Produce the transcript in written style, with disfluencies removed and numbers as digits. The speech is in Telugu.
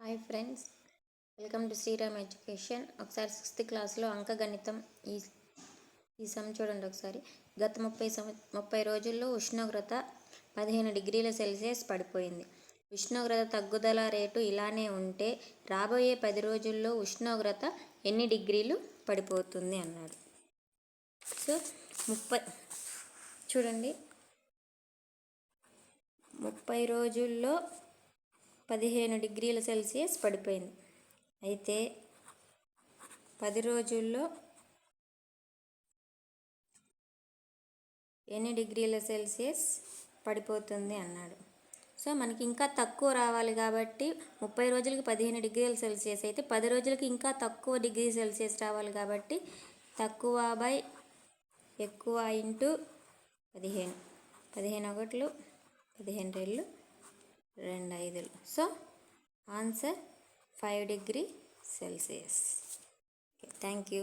Hi friends, welcome to Sriram education. ఒకసారి 6th క్లాస్లో అంకగణితం ఈ సమ్ చూడండి. ఒకసారి గత 30 రోజుల్లో ఉష్ణోగ్రత 15 డిగ్రీల సెల్సియస్ పడిపోయింది. ఉష్ణోగ్రత తగ్గుదల రేటు ఇలానే ఉంటే రాబోయే 10 రోజుల్లో ఉష్ణోగ్రత ఎన్ని డిగ్రీలు పడిపోతుంది అన్నాడు. సో 30 రోజుల్లో 15 డిగ్రీల సెల్సియస్ పడిపోయింది. అయితే 10 రోజుల్లో ఎన్ని డిగ్రీల సెల్సియస్ పడిపోతుంది అన్నాడు. సో మనకి ఇంకా తక్కువ రావాలి కాబట్టి 30 రోజులకి 15 డిగ్రీల సెల్సియస్ అయితే 10 రోజులకి ఇంకా తక్కువ డిగ్రీ సెల్సియస్ రావాలి కాబట్టి తక్కువ బై ఎక్కువ into 15. 15 ఒకట్లు 15 రెళ్ళు 2 5. So answer 5 degree Celsius. Thank you.